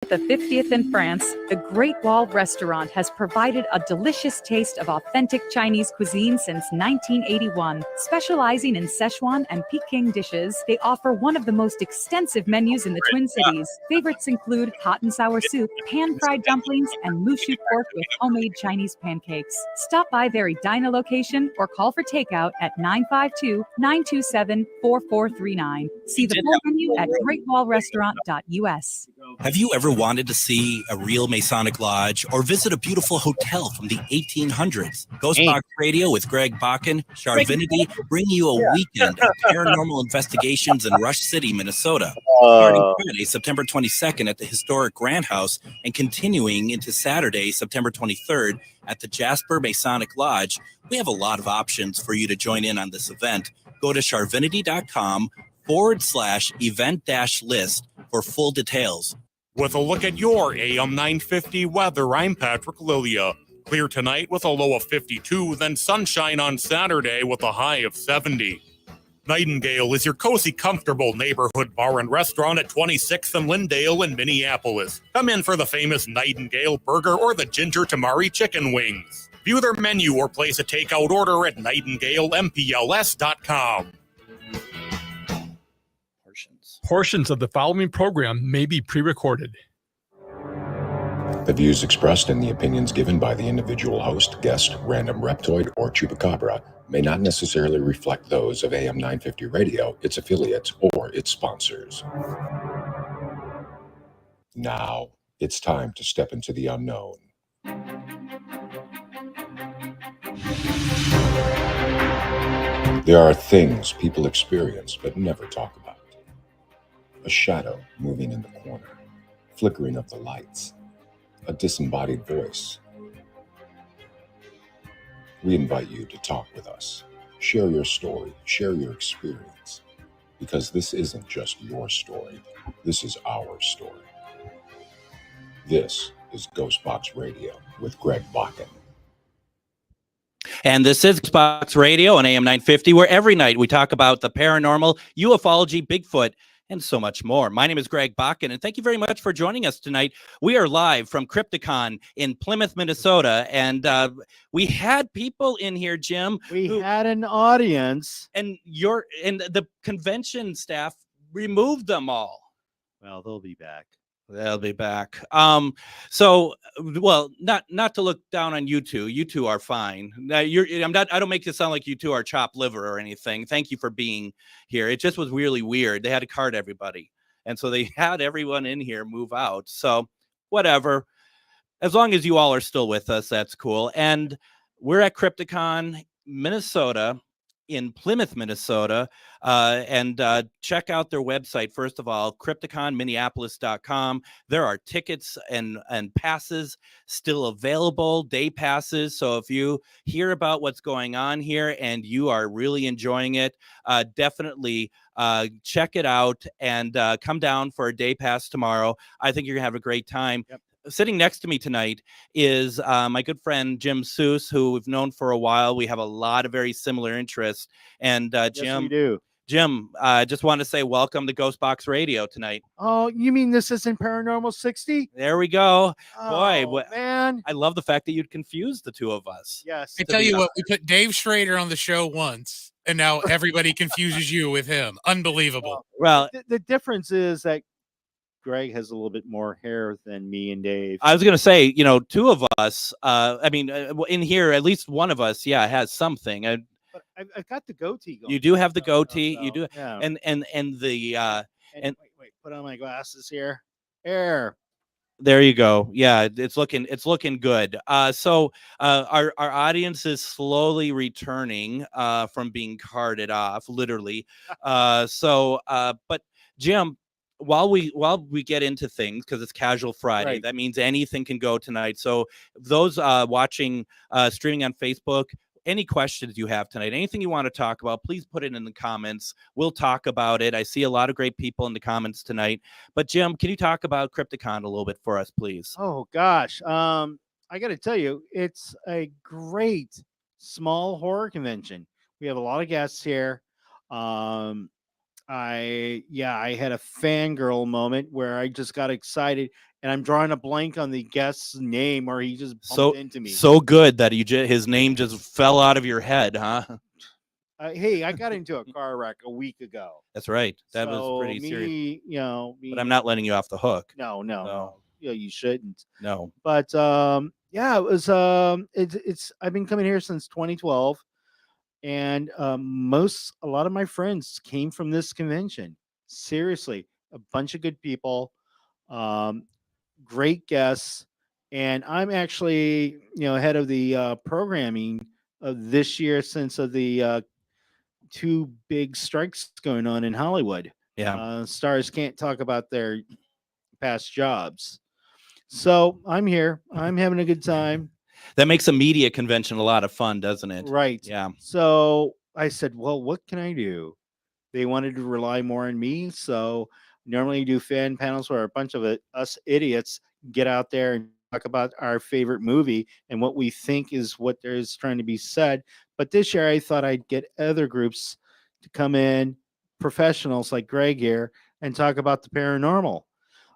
the 50th in France, the Great Wall Restaurant has provided a delicious taste of authentic Chinese cuisine since 1981. Specializing in Szechuan and Peking dishes, they offer one of the most extensive menus in the Twin Cities. Favorites include hot and sour soup, pan-fried dumplings, and mushu pork with homemade Chinese pancakes. Stop by their Edina location or call for takeout at 952-927-4439. See the full menu at greatwallrestaurant.us. Have you ever wanted to see a real Masonic lodge or visit a beautiful hotel from the 1800s? GhostBox Radio with Greg Bakun, Charvinity, bring you a weekend of paranormal investigations in Rush City, Minnesota. Starting Friday, September 22nd at the historic Grant House and continuing into Saturday, September 23rd at the Jasper Masonic Lodge. We have a lot of options for you to join in on this event. Go to charvinity.com/event-list for full details. With a look at your AM 950 weather, I'm Patrick Lilia. Clear tonight with a low of 52, then sunshine on Saturday with a high of 70. Nightingale is your cozy, comfortable neighborhood bar and restaurant at 26th and Lyndale in Minneapolis. Come in for the famous Nightingale burger or the ginger tamari chicken wings. View their menu or place a takeout order at nightingalempls.com. Portions of the following program may be pre-recorded. The views expressed and the opinions given by the individual host, guest, random reptoid, or chupacabra may not necessarily reflect those of AM 950 Radio, its affiliates, or its sponsors. Now, it's time to step into the unknown. There are things people experience but never talk about. A shadow moving in the corner, flickering of the lights, a disembodied voice. We invite you to talk with us. Share your story, share your experience, because this isn't just your story, this is our story. This is GhostBox Radio with Greg Bakun. And this is GhostBox Radio on AM 950, where every night we talk about the paranormal, ufology, Bigfoot, and so much more. My name is Greg Bakun, and thank you very much for joining us tonight. We are live from Crypticon in Plymouth, Minnesota, and we had people in here, Jim. We had an audience. And the convention staff removed them all. Well, they'll be back. They'll be back. So, well, not to look down on you two. You two are fine. Now, I don't make it sound like you two are chopped liver or anything. Thank you for being here. It just was really weird. They had to cart everybody, and so they had everyone in here move out. So, whatever. As long as you all are still with us, that's cool. And we're at Crypticon, Minnesota, in Plymouth, Minnesota, and check out their website. First of all, crypticonminneapolis.com. There are tickets and passes still available, day passes. So if you hear about what's going on here and you are really enjoying it, definitely check it out and come down for a day pass tomorrow. I think you're gonna have a great time. Yep. Sitting next to me tonight is my good friend Jim Seuss, who we've known for a while. We have a lot of very similar interests. And Jim, yes, we do. Jim, I just want to say welcome to GhostBox Radio tonight. Oh, you mean this isn't Paranormal 60? There we go. Oh, boy, man. I love the fact that you'd confuse the two of us. Yes. I tell you what, we put Dave Schrader on the show once, and now everybody confuses you with him. Unbelievable. Well, the difference is that Greg has a little bit more hair than me and Dave. I was going to say, two of us, in here, at least one of us, has something. But I've got the goatee going. You do have the goatee. You do. Yeah. And wait, put on my glasses here. There you go. Yeah, it's looking good. So our audience is slowly returning from being carted off, literally. But Jim, while we get into things, because it's Casual Friday, right, that means anything can go tonight. So those watching streaming on Facebook, any questions you have tonight, anything you want to talk about, please put it in the comments. We'll talk about it. I see a lot of great people in the comments tonight. But Jim, can you talk about Crypticon a little bit for us, please? Oh gosh, I got to tell you, it's a great small horror convention. We have a lot of guests here. I had a fangirl moment where I just got excited. and I'm drawing a blank on the guest's name, or he just bumped So into me. so good that his name just fell out of your head, huh? Hey, I got into a car wreck a week ago. That's right. That was So pretty serious. me, you know, me. But I'm not letting you off the hook. No, no, No. no. Yeah, you shouldn't. No. But yeah, it was. It's. I've been coming here since 2012, and a lot of my friends came from this convention. Seriously, a bunch of good people, um, great guests, and I'm actually, head of the programming of this year since of the two big strikes going on in Hollywood. Yeah. Stars can't talk about their past jobs. So I'm here. I'm having a good time. That makes a media convention a lot of fun, doesn't it? Right. Yeah. So I said, well, what can I do? They wanted to rely more on me. So normally you do fan panels where a bunch of us idiots get out there and talk about our favorite movie and what we think is what there's trying to be said. But this year I thought I'd get other groups to come in, professionals like Greg here, and talk about the paranormal.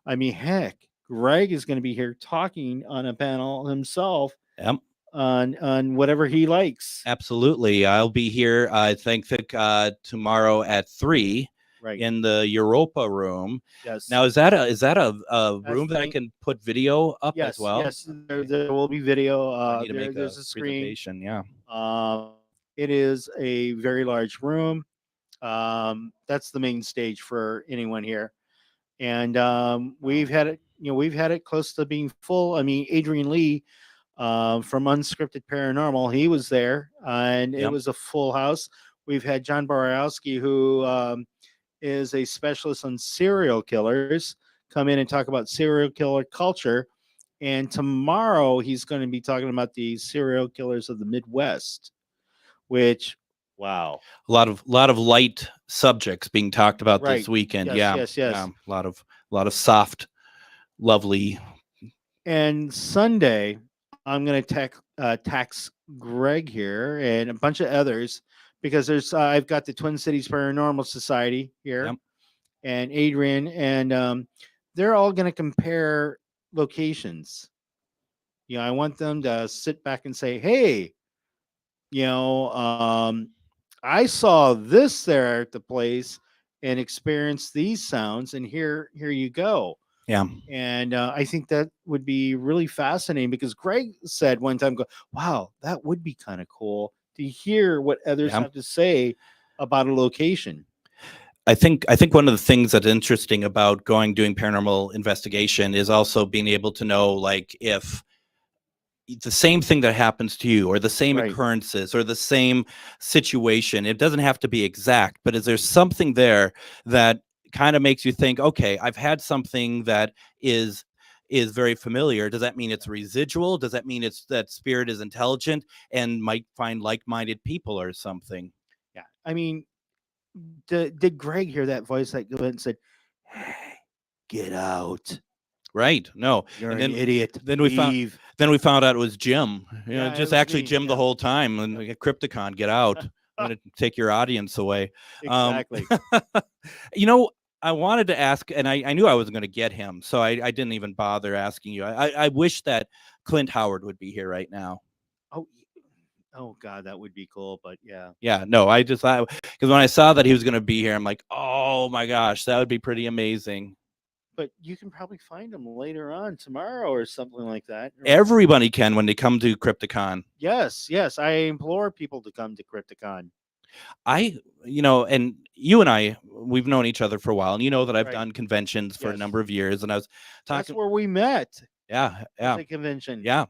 I mean, heck, Greg is going to be here talking on a panel himself Yep. on whatever he likes. Absolutely. I'll be here, I think, tomorrow at 3 Right. in the Europa room. Yes. Now, is that a room that I the- can put video up Yes. as well? Yes. There will be video. I need to make There's a screen. presentation. Yeah. It is a very large room. That's the main stage for anyone here, and we've had it. We've had it close to being full. I mean, Adrian Lee from Unscripted Paranormal, he was there, and it Yep. was a full house. We've had John Borowski, who is a specialist on serial killers, come in and talk about serial killer culture. And tomorrow he's going to be talking about the serial killers of the Midwest, which, wow. A lot of light subjects being talked about this Right. weekend. Yes, yeah. yes, yes. Yeah. A lot of soft, lovely. And Sunday, I'm going to tax Greg here and a bunch of others because I've got the Twin Cities Paranormal Society here, Yep. and Adrian, and they're all going to compare locations. I want them to sit back and say, "Hey, I saw this there at the place and experienced these sounds, and here you go." Yeah. And I think that would be really fascinating because Greg said one time, wow, that would be kind of cool to hear what others Yeah. have to say about a location. I think one of the things that's interesting about doing paranormal investigation is also being able to know, like, if the same thing that happens to you or the same Right. occurrences or the same situation, it doesn't have to be exact, but is there something there that kind of makes you think, okay, I've had something that is very familiar. Does that mean it's residual? Does that mean it's that spirit is intelligent and might find like-minded people or something? Yeah. I mean, did Greg hear that voice that went and said, "Hey, get out. Right. No. You're And an idiot. then we Leave." found out it was Jim. Yeah, it Just was actually me, Jim the yeah. whole time. And like, Crypticon, get out. I'm going to take your audience away. Exactly. I wanted to ask, and I knew I wasn't going to get him, so I didn't even bother asking you. I wish that Clint Howard would be here right now. Oh God, that would be cool. But yeah. Yeah, no, I just thought, because when I saw that he was going to be here, I'm like, oh my gosh, that would be pretty amazing. But you can probably find them later on tomorrow or something like that. Everybody can when they come to Crypticon. Yes, yes. I implore people to come to Crypticon. And you and I, we've known each other for a while, and you know that I've Right. done conventions for a Yes. number of years, and I was That's talking. where we met. Yeah, At the convention. yeah.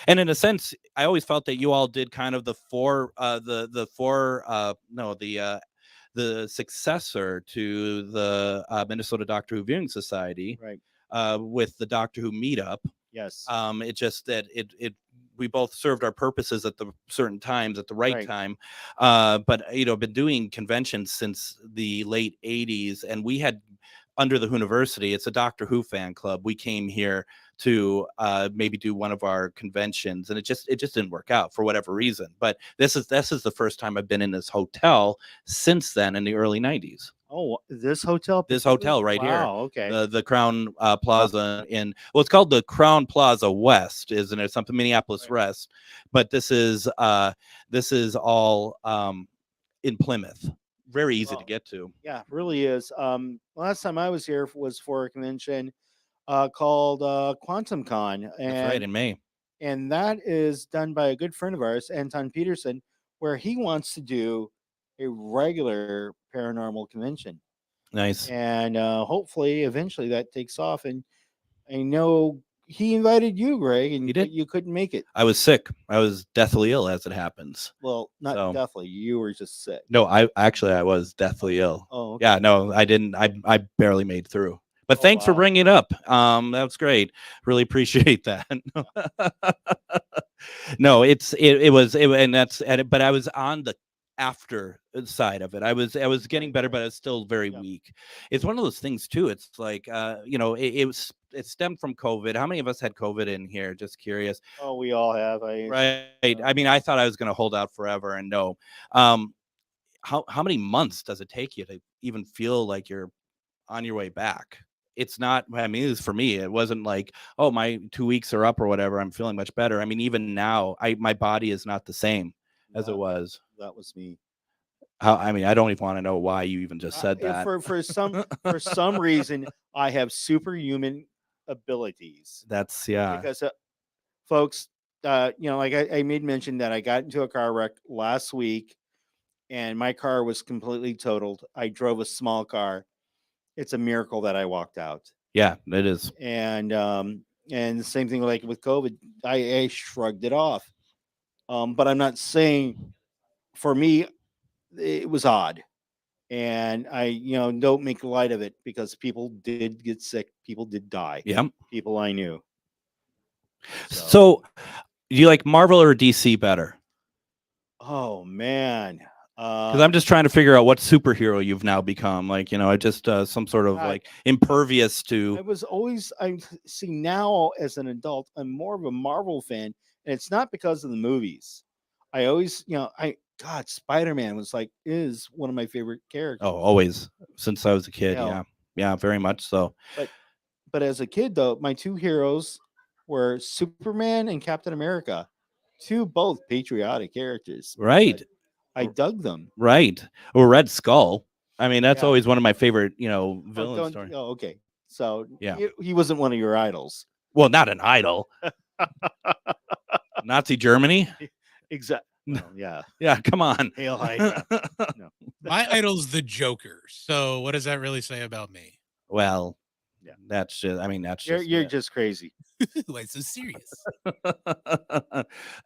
And in a sense, I always felt that you all did kind of the successor to the Minnesota Doctor Who Viewing Society, Right. with the Doctor Who meetup. Yes. It just that we both served our purposes at the certain times at the right Right. time. But I've been doing conventions since the late 80s, and we had under the University, it's a Doctor Who fan club. We came here to maybe do one of our conventions, and it just didn't work out for whatever reason. But this is the first time I've been in this hotel since then, in the early 90s. Oh, this hotel? This particularly? hotel right here, Wow. Okay. the Crown Plaza in, well, it's called the Crown Plaza West, isn't it? Something Minneapolis Right. West, but this is all in Plymouth. Very easy to Well, get to. yeah, really is. Last time I was here was for a convention called Quantum Con, That's right, in May. and that is done by a good friend of ours, Anton Peterson, where he wants to do a regular paranormal convention, Nice. and hopefully, eventually, that takes off. And I know he invited you, Greg, He and did. you couldn't make it. I was sick. I was deathly ill, as it happens. Well, not So- definitely. You were just sick. No, I was deathly ill. Oh, okay. Yeah, no, I didn't. I barely made through. But Oh, thanks for wow. bringing it up. That was great. Really appreciate that. No, but I was on the after side of it. I was getting better, but I was still very Yeah. weak. It's one of those things too. It's like it stemmed from COVID. How many of us had COVID in here? Just curious. Oh, we all have. Right. I mean, I thought I was going to hold out forever, and no. How many months does it take you to even feel like you're on your way back? It's not, I mean, for me, it wasn't like, oh, my 2 weeks are up or whatever, I'm feeling much better. I mean, even now, my body is not the same as it was. That was me. I mean, I don't even want to know why you even just said that. For some reason, I have superhuman abilities. That's, yeah. Because, folks, like I made mention that I got into a car wreck last week, and my car was completely totaled. I drove a small car. It's a miracle that I walked out. Yeah, it is. And the same thing like with COVID, I shrugged it off. But I'm not saying, for me, it was odd. And I, don't make light of it, because people did get sick. People did die. Yeah. People I knew. So, do you like Marvel or DC better? Oh, man. Because I'm just trying to figure out what superhero you've now become. Like, I just some sort of like impervious I to. was always, I see now as an adult, I'm more of a Marvel fan. And it's not because of the movies. I always, God, Spider-Man is one of my favorite characters. Oh, always, since I was a kid. Yeah. Yeah, very much so. But as a kid, though, my two heroes were Superman and Captain America, both patriotic characters. Right. I dug them. Right. Or Red Skull. I mean, that's Yeah. always one of my favorite, villain stories. Oh, okay. So Yeah. he wasn't one of your idols. Well, not an idol. Nazi Germany. Exactly. Well, yeah. Yeah, come on. Hail Hydra. No. My idol's the Joker. So what does that really say about me? Well, Yeah. that's just. I mean, that's You're just. just crazy. Why so serious?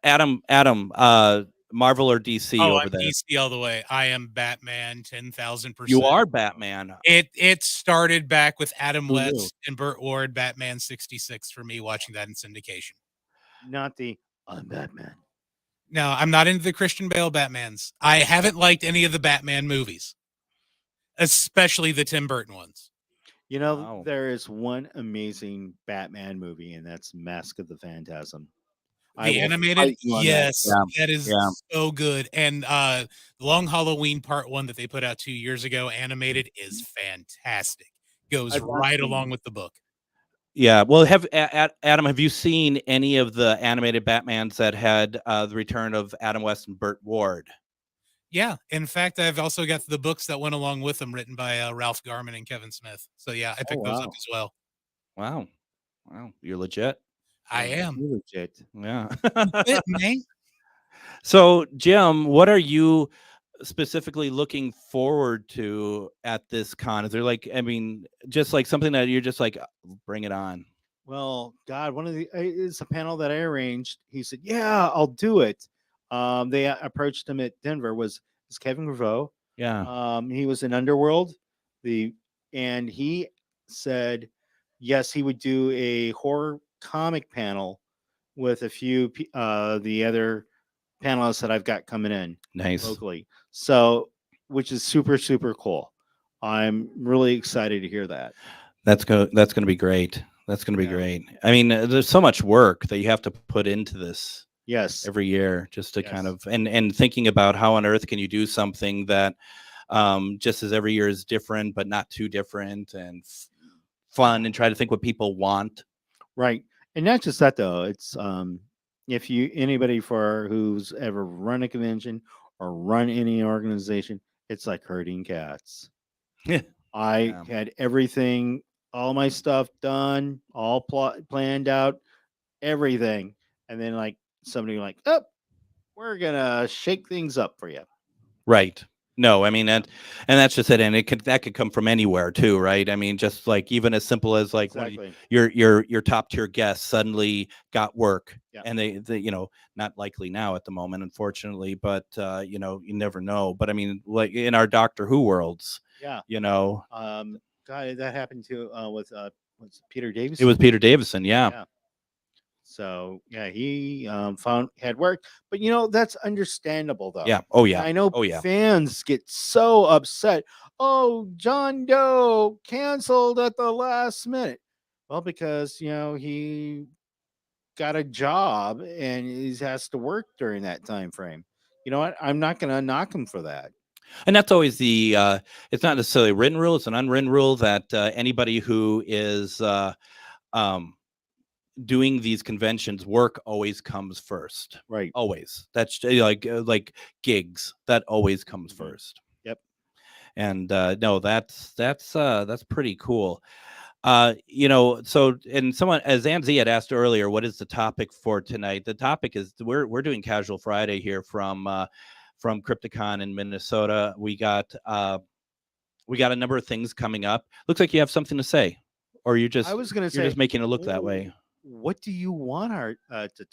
Adam. Marvel or DC Oh, over I'm there? DC all the way. I am Batman 10,000%. You are Batman. It started back with Adam Who knew? West and Burt Ward, Batman 66 for me, watching that in syndication. Not the I'm Batman. No, I'm not into the Christian Bale Batmans. I haven't liked any of the Batman movies, especially the Tim Burton ones. Wow. There is one amazing Batman movie, and that's Mask of the Phantasm. The animated, yes, that is so good. And Long Halloween Part 1 that they put out 2 years ago, animated, is fantastic. Goes right along with the book. Yeah. Well, Adam, have you seen any of the animated Batmans that had the return of Adam West and Burt Ward? Yeah. In fact, I've also got the books that went along with them, written by Ralph Garman and Kevin Smith. So yeah, I picked those up as well. Wow. You're legit. I am. You're legit. Yeah. Man. So, Jim, what are you specifically looking forward to at this con? Is there just like something that you're just like, bring it on? Well, God, it's a panel that I arranged. He said, "Yeah, I'll do it." They approached him at Denver. Was Kevin Graveau? Yeah. He was in Underworld. And he said, yes, he would do a horror comic panel with a few the other panelists that I've got coming in Nice. locally. So, which is super, super cool. I'm really excited to hear that. That's going to be great. That's going to be great. I mean, there's so much work that you have to put into this. Yes. Every year, just to kind of and thinking about how on earth can you do something that just as every year is different, but not too different, and fun, and try to think what people want. Right. And not just that though. It's if anybody who's ever run a convention or run any organization, it's like herding cats. I had everything, all my stuff done, all planned out, everything. And then like somebody like, oh, we're gonna shake things up for you. Right. No, I mean, and that's just it. And that could come from anywhere too, right? I mean, just like even as simple as like Exactly. your top tier guests suddenly got work, Yeah. and they not likely now at the moment, unfortunately, but you never know. But I mean, like in our Doctor Who worlds, Yeah. God, that happened to with Peter Davison. It was Peter Davison, yeah. So yeah, he had work, but that's understandable though. Yeah. Oh yeah. I know Oh yeah. fans get so upset. Oh, John Doe canceled at the last minute. Well, because he got a job and he has to work during that time frame. You know what? I'm not going to knock him for that. And that's always it's not necessarily a written rule; it's an unwritten rule that anybody who is doing these conventions, work always comes first. Right. Always. That's like gigs. That always comes first. Yep. And no, that's pretty cool. So, and someone, as Anzi had asked earlier, what is the topic for tonight? The topic is we're doing Casual Friday here from Crypticon in Minnesota. We got a number of things coming up. Looks like you have something to say, or you're just just making it look that way. What do you want us to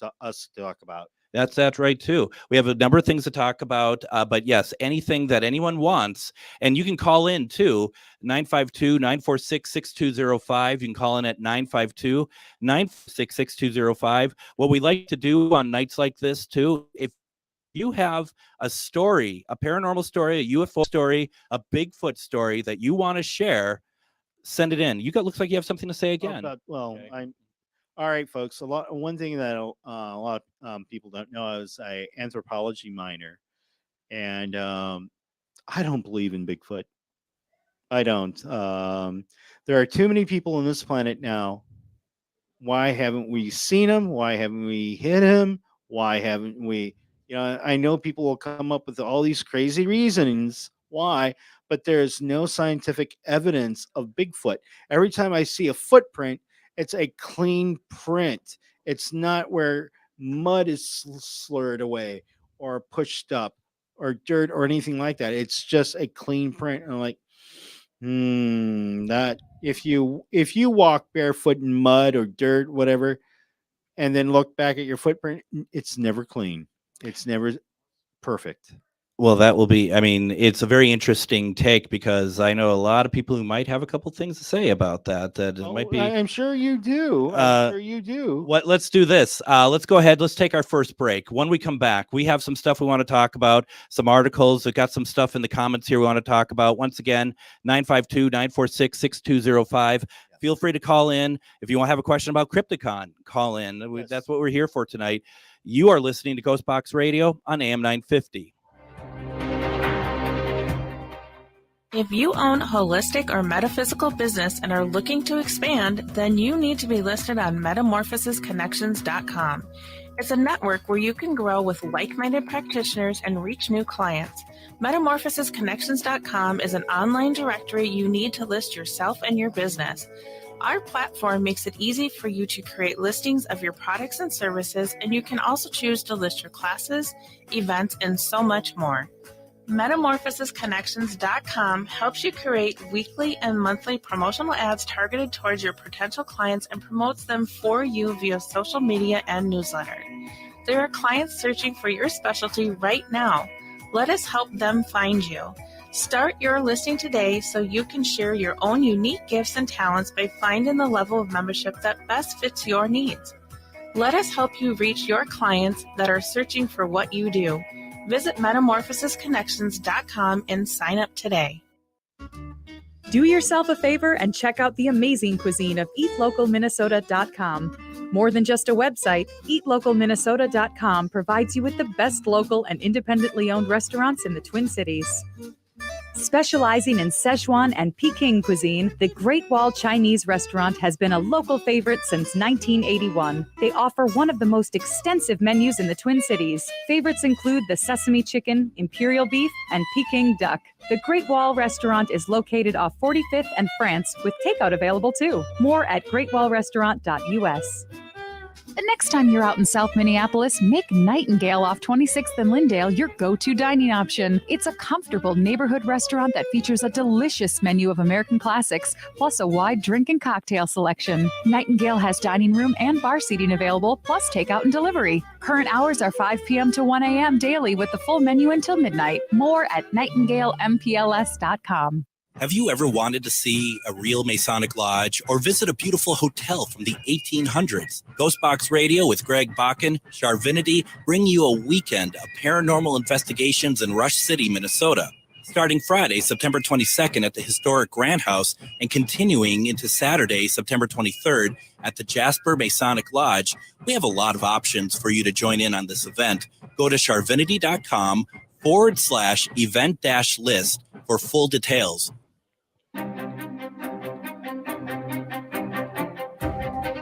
talk about? That's right too. We have a number of things to talk about, but yes, anything that anyone wants, and you can call in too, 952-946-6205. You can call in at 952-946-6205. What we like to do on nights like this too, if you have a story, a paranormal story, a UFO story, a Bigfoot story that you want to share, send it in. Looks like you have something to say again. Okay. All right, folks. One thing that a lot of people don't know, I was an anthropology minor, and I don't believe in Bigfoot. I don't. There are too many people on this planet now. Why haven't we seen him? Why haven't we hit him? Why haven't we? I know people will come up with all these crazy reasons why, but there's no scientific evidence of Bigfoot. Every time I see a footprint, it's a clean print. It's not where mud is slurred away or pushed up or dirt or anything like that. It's just a clean print. And I'm like, that if you walk barefoot in mud or dirt, whatever, and then look back at your footprint, it's never clean. It's never perfect. Well, that will be, I mean, it's a very interesting take because I know a lot of people who might have a couple things to say about that. That it might be. I'm sure you do. Let's do this. Let's go ahead. Let's take our first break. When we come back, we have some stuff we want to talk about, some articles. We've got some stuff in the comments here we want to talk about. Once again, 952-946-6205. Feel free to call in. If you want to have a question about Crypticon, call in. Yes. That's what we're here for tonight. You are listening to GhostBox Radio on AM 950. If you own a holistic or metaphysical business and are looking to expand, then you need to be listed on metamorphosisconnections.com. It's a network where you can grow with like-minded practitioners and reach new clients. Metamorphosisconnections.com is an online directory you need to list yourself and your business. Our platform makes it easy for you to create listings of your products and services, and you can also choose to list your classes, events, and so much more. Metamorphosisconnections.com helps you create weekly and monthly promotional ads targeted towards your potential clients and promotes them for you via social media and newsletter. There are clients searching for your specialty right now. Let us help them find you. Start your listing today so you can share your own unique gifts and talents by finding the level of membership that best fits your needs. Let us help you reach your clients that are searching for what you do. Visit metamorphosisconnections.com and sign up today. Do yourself a favor and check out the amazing cuisine of eatlocalminnesota.com. More than just a website, eatlocalminnesota.com provides you with the best local and independently owned restaurants in the Twin Cities. Specializing in Szechuan and Peking cuisine, the Great Wall Chinese restaurant has been a local favorite since 1981. They offer one of the most extensive menus in the Twin Cities. Favorites include the sesame chicken, imperial beef, and Peking duck. The Great Wall restaurant is located off 45th and France, with takeout available too. More at greatwallrestaurant.us. The next time you're out in South Minneapolis, make Nightingale off 26th and Lyndale your go-to dining option. It's a comfortable neighborhood restaurant that features a delicious menu of American classics, plus a wide drink and cocktail selection. Nightingale has dining room and bar seating available, plus takeout and delivery. Current hours are 5 p.m. to 1 a.m. daily with the full menu until midnight. More at nightingalempls.com. Have you ever wanted to see a real Masonic lodge or visit a beautiful hotel from the 1800s? GhostBox Radio with Greg Bakun, Charvinity bring you a weekend of paranormal investigations in Rush City, Minnesota. Starting Friday, September 22nd at the historic Grand House and continuing into Saturday, September 23rd at the Jasper Masonic Lodge, we have a lot of options for you to join in on this event. Go to charvinity.com/event-list for full details.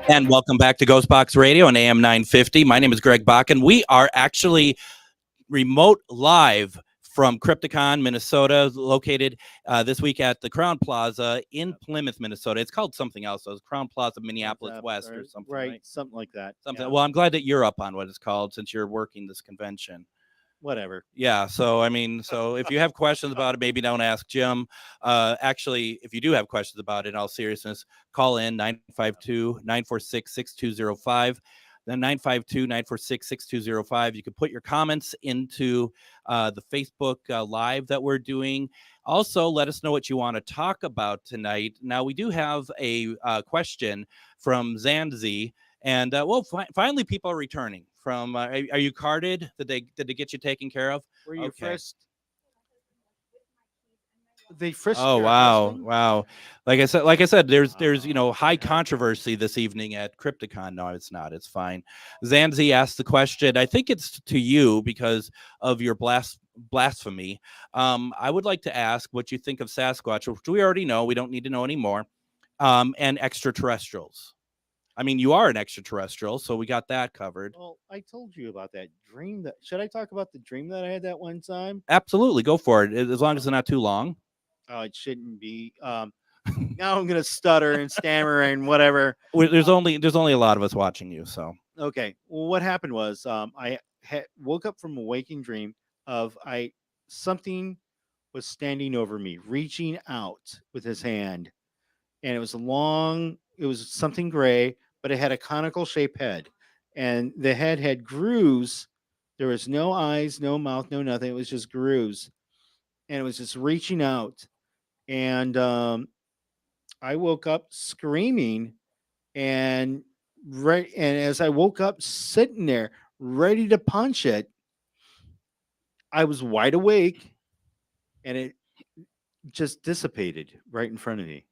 And welcome back to GhostBox Radio on AM 950. My name is Greg Bakun. We are actually remote live from Crypticon, Minnesota, located this week at the Crown Plaza in Plymouth, Minnesota. It's called something else. So it's Crown Plaza, Minneapolis West or something. Right, something like that. Something. Yeah. Well, I'm glad that you're up on what it's called since you're working this convention. Whatever. Yeah. So, I mean, so if you have questions about it, maybe don't ask Jim. Actually, if you do have questions about it, in all seriousness, call in 952-946-6205. Then 952-946-6205. You can put your comments into the Facebook Live that we're doing. Also, let us know what you want to talk about tonight. Now, we do have a question from Zanzi. And finally, people are returning from. Are you carded? Did they get you taken care of? Were you frisked? They frisked. Oh wow! Like I said, there's high controversy this evening at Crypticon. No, it's not. It's fine. Zanzi asked the question. I think it's to you because of your blasphemy. I would like to ask what you think of Sasquatch, which we already know. We don't need to know anymore. And extraterrestrials. I mean, you are an extraterrestrial, so we got that covered. Well, I told you about that dream. Should I talk about the dream that I had that one time? Absolutely, go for it. As long as it's not too long. Oh, it shouldn't be. Now I'm gonna stutter and stammer and whatever. There's only a lot of us watching you, so okay. Well, what happened was I woke up from a waking dream of something was standing over me, reaching out with his hand, and it was long. It was something gray, but it had a conical shaped head, and the head had grooves. There was no eyes, no mouth, no nothing. It was just grooves, and it was just reaching out. And I woke up screaming, and as I woke up sitting there ready to punch it, I was wide awake, and it just dissipated right in front of me.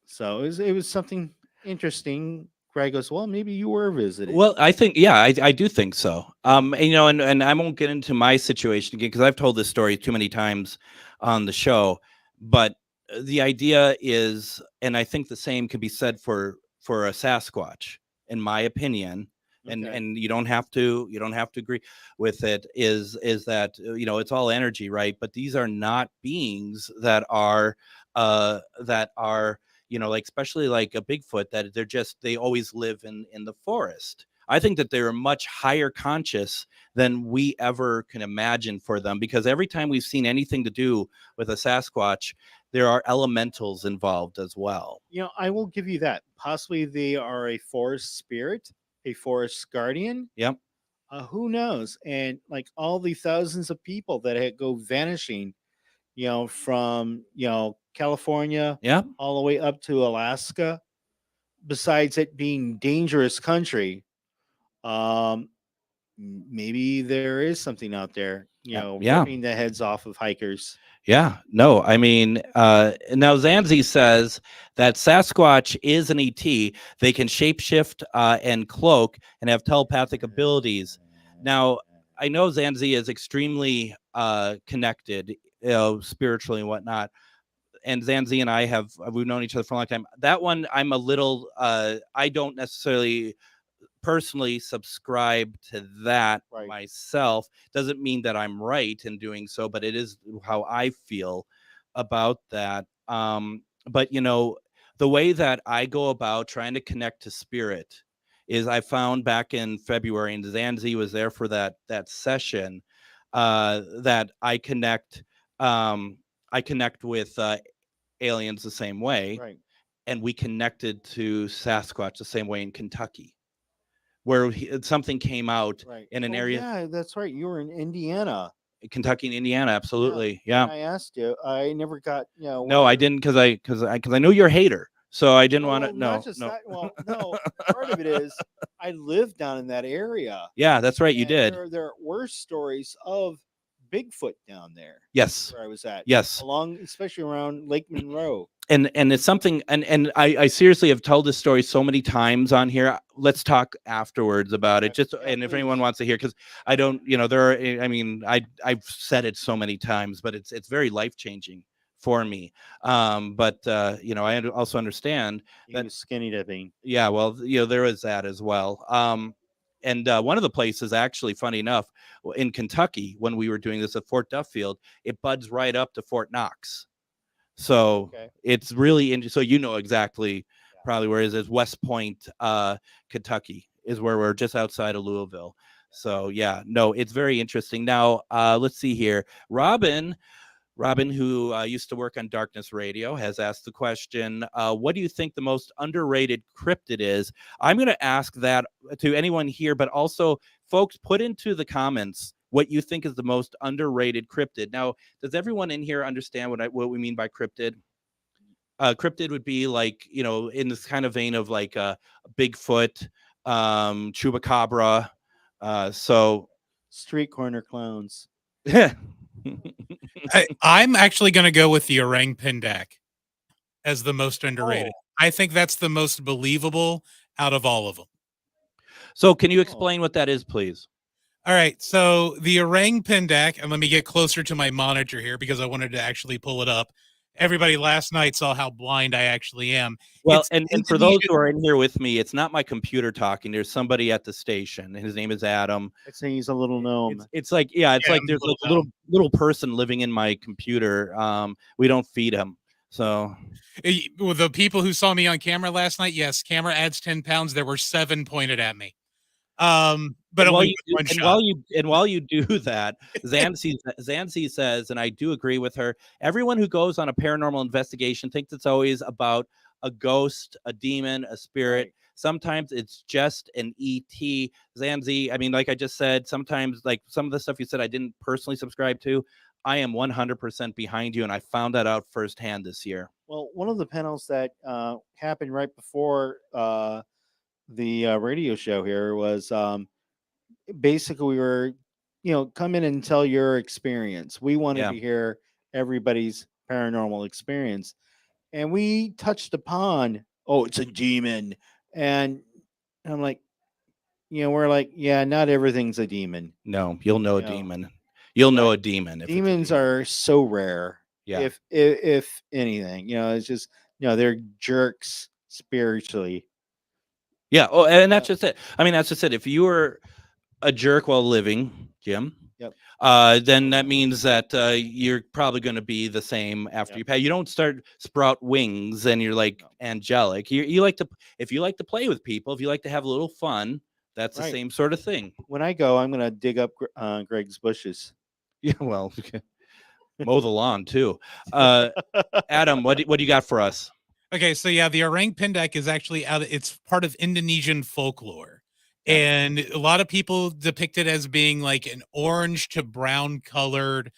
So it was something interesting. Greg goes, well, maybe you were visiting. Well, I think, yeah, I do think so. And I won't get into my situation again because I've told this story too many times on the show. But the idea is, and I think the same can be said for a Sasquatch, in my opinion. And you don't have to agree with it. Is that it's all energy, right? But these are not beings that are like especially like a Bigfoot that they always live in the forest. I think that they're much higher conscious than we ever can imagine for them, because every time we've seen anything to do with a Sasquatch, there are elementals involved as well. I will give you that. Possibly they are a forest spirit, a forest guardian. Yep. Who knows? And like all the thousands of people that go vanishing, from California, all the way up to Alaska. Besides it being dangerous country, maybe there is something out there, ripping the heads off of hikers. Yeah, no, I mean, now Zanzi says that Sasquatch is an ET. They can shapeshift and cloak and have telepathic abilities. Now, I know Zanzi is extremely connected spiritually and whatnot. And Zanzi and I we've known each other for a long time. That one, I'm a little, I don't necessarily personally subscribe to that myself. Doesn't mean that I'm right in doing so, but it is how I feel about that. But the way that I go about trying to connect to spirit is, I found back in February, and Zanzi was there for that session, that I connect with aliens the same way, and we connected to Sasquatch the same way in Kentucky, where something came out in an area. Yeah, that's right. You were in Indiana. Kentucky and Indiana, absolutely. Yeah. I asked you. I never got. No, I didn't, because I know you're a hater, so I didn't want to. No, not just that. Well, no. Part of it is I lived down in that area. Yeah, that's right. You did. There were stories of Bigfoot down there. Yes. Where I was at. Yes. Especially around Lake Monroe. And it's something, and I seriously have told this story so many times on here. Let's talk afterwards about it. And if anyone wants to hear, because I don't, there are, I mean, I've said it so many times, but it's very life-changing for me. But I also understand that skinny dipping. Yeah, well, there is that as well. And one of the places, actually, funny enough, in Kentucky, when we were doing this at Fort Duffield, it buds right up to Fort Knox. So it's really interesting. So exactly probably where it is. West Point, Kentucky is where we're, just outside of Louisville. So yeah, no, it's very interesting. Now, let's see here. Robin, who used to work on Darkness Radio, has asked the question, what do you think the most underrated cryptid is? I'm going to ask that to anyone here, but also, folks, put into the comments what you think is the most underrated cryptid. Now, does everyone in here understand what we mean by cryptid? Cryptid would be like, in this kind of vein of like Bigfoot, Chupacabra. So street corner clowns. I'm actually going to go with the orang pendak as the most underrated. I think that's the most believable out of all of them. So can you explain what that is, please? All right. So the orang pendak, and let me get closer to my monitor here because I wanted to actually pull it up. Everybody last night saw how blind I actually am. Well, and for those who are in here with me, it's not my computer talking. There's somebody at the station. His name is Adam. I'd say he's a little gnome. It's like, it's like there's like a little person living in my computer. We don't feed him. So with the people who saw me on camera last night, yes, camera adds 10 pounds. There were 7 pointed at me. But while you do that, Zanzi says, and I do agree with her, everyone who goes on a paranormal investigation thinks it's always about a ghost, a demon, a spirit. Sometimes it's just an ET. Zanzi, I mean, like I just said, sometimes, like some of the stuff you said I didn't personally subscribe to, I am 100% behind you, and I found that out firsthand this year. Well, one of the panels that happened right before the radio show here was basically we were, come in and tell your experience. We wanted to hear everybody's paranormal experience, and we touched upon, it's a demon, and I'm like, we're like, not everything's a demon. No, you'll know a demon. You'll know a demon. Demons are so rare. Yeah. If anything, it's just, they're jerks spiritually. Yeah. Oh, and that's just it. I mean, that's just it. If you were a jerk while living, Jim, then that means that you're probably going to be the same after you pass. You don't sprout wings and you're like angelic. You like to, if you like to play with people, if you like to have a little fun, that's the same sort of thing. When I go, I'm going to dig up Greg's bushes. Yeah, well, mow the lawn too. Adam, what do you got for us? Okay, so the orang pendak is actually it's part of Indonesian folklore. And a lot of people depict it as being like an orange to brown colored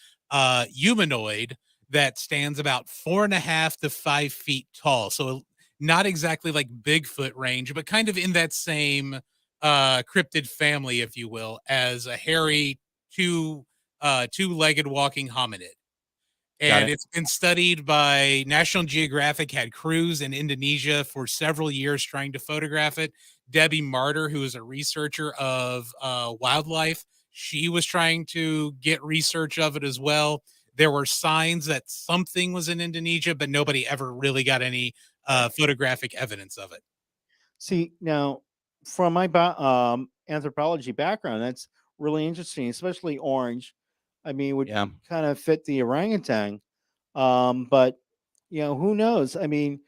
humanoid that stands about 4.5 to 5 feet tall. So not exactly like Bigfoot range, but kind of in that same cryptid family, if you will, as a hairy two-legged walking hominid. And it's been studied by National Geographic, had crews in Indonesia for several years trying to photograph it. Debbie Martyr, who is a researcher of wildlife, she was trying to get research of it as well. there were signs that something was in Indonesia, but nobody ever really got any photographic evidence of it. See, now from my anthropology background, that's really interesting, especially orange. I mean, would Yeah. kind of fit the orangutan. But who knows? I mean,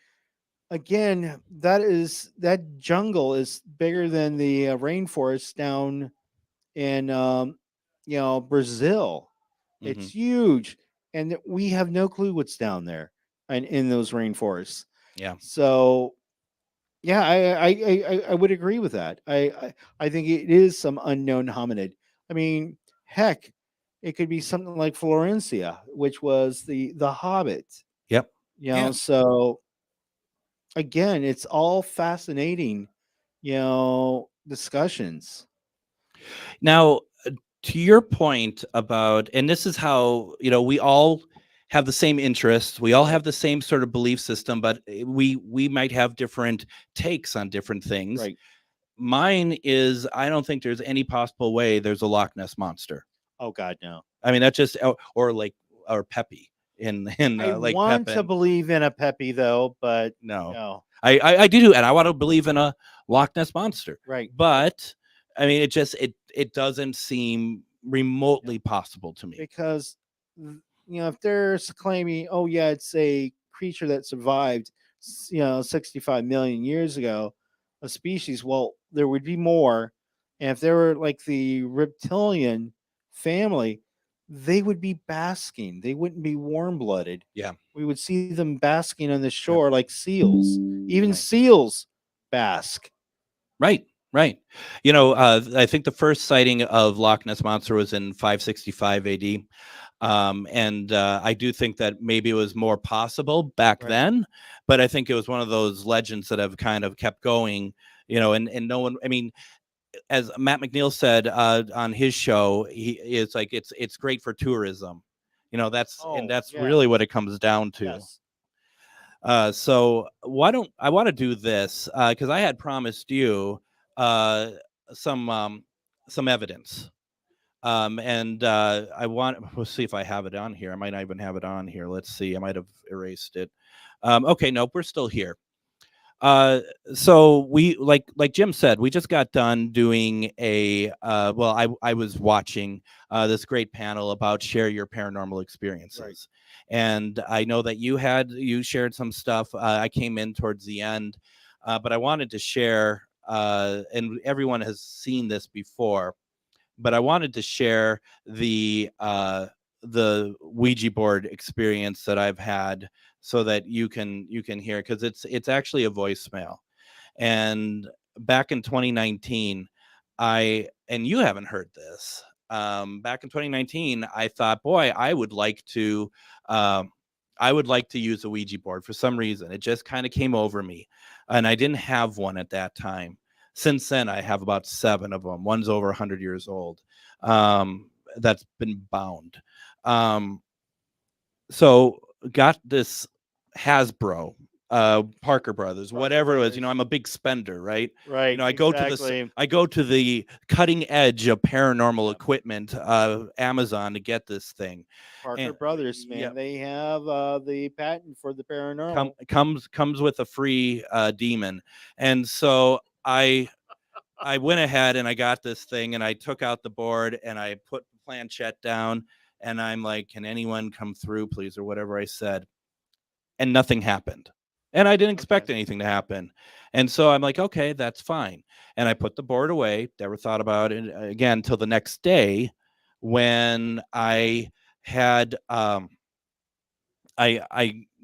again, that jungle is bigger than the rainforest down in Brazil. Hmm. It's huge, and we have no clue what's down there and in those rainforests. Yeah. So yeah, I would agree with that. I think it is some unknown hominid. I mean, heck, it could be something like Florencia, which was the Hobbit. Yep. Yeah. So again, it's all fascinating, discussions. Now, to your point about, and this is how, we all have the same interests, we all have the same sort of belief system, but we might have different takes on different things. Right. Mine is, I don't think there's any possible way there's a Loch Ness monster. Oh God, no. I mean, that's just, or Pepe in I Lake want to Pepin. believe in a Pepe though, but No. no. I do, and I want to believe in a Loch Ness monster. Right. But I mean, it doesn't seem remotely possible to me. Because if they're claiming, oh yeah, it's a creature that survived 65 million years ago, a species, well, there would be more. And if they were like the reptilian family, they would be basking. They wouldn't be warm-blooded. Yeah. We would see them basking on the shore like seals. Even Right. seals bask. Right. I think the first sighting of Loch Ness monster was in 565 AD. And I do think that maybe it was more possible back then, but I think it was one of those legends that have kind of kept going, and no one, I mean, as Matt McNeil said on his show, it's like it's great for tourism, that's really what it comes down to. Yes. So why don't I want to do this because I had promised you some evidence. And we'll see if I have it on here. I might not even have it on here. Let's see. I might have erased it. Okay, nope, we're still here. So we like Jim said, we just got done doing I was watching this great panel about share your paranormal experiences. Right. And I know that you shared some stuff. I came in towards the end, but I wanted to share, and everyone has seen this before, but I wanted to share the Ouija board experience that I've had so that you can hear, because it's actually a voicemail. And back in 2019, and you haven't heard this, back in 2019, I thought, boy, I would like to use a Ouija board. For some reason, it just kind of came over me, and I didn't have one at that time. Since then, I have about 7 of them. One's over 100 years old. That's been bound. So got this Hasbro, Parker Brothers, whatever it was. I'm a big spender, right? Right. I go to the cutting edge of paranormal equipment, Amazon, to get this thing. Parker Brothers, man, they have the patent for the paranormal. Comes with a free demon, and so I went ahead and I got this thing, and I took out the board and I put the planchette down, and I'm like, can anyone come through, please, or whatever I said, and nothing happened. And I didn't expect anything to happen. And so I'm like, okay, that's fine. And I put the board away, never thought about it again till the next day, when I had I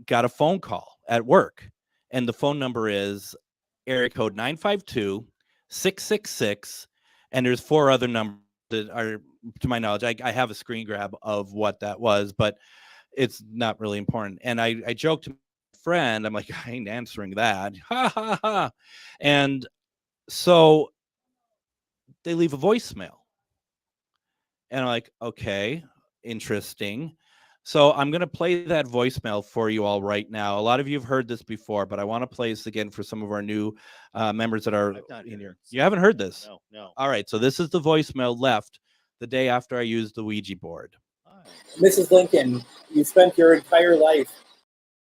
got a phone call at work, and the phone number is area code 952-666, and there's 4 other numbers that are, to my knowledge, I have a screen grab of what that was, but it's not really important. And I joked to my friend, I'm like, I ain't answering that. Ha ha ha. And so they leave a voicemail. And I'm like, okay, interesting. So I'm going to play that voicemail for you all right now. A lot of you have heard this before, but I want to play this again for some of our new members that are in here. You haven't heard this? No. All right. So this is the voicemail left the day after I used the Ouija board. Hi. Mrs. Lincoln, you spent your entire life.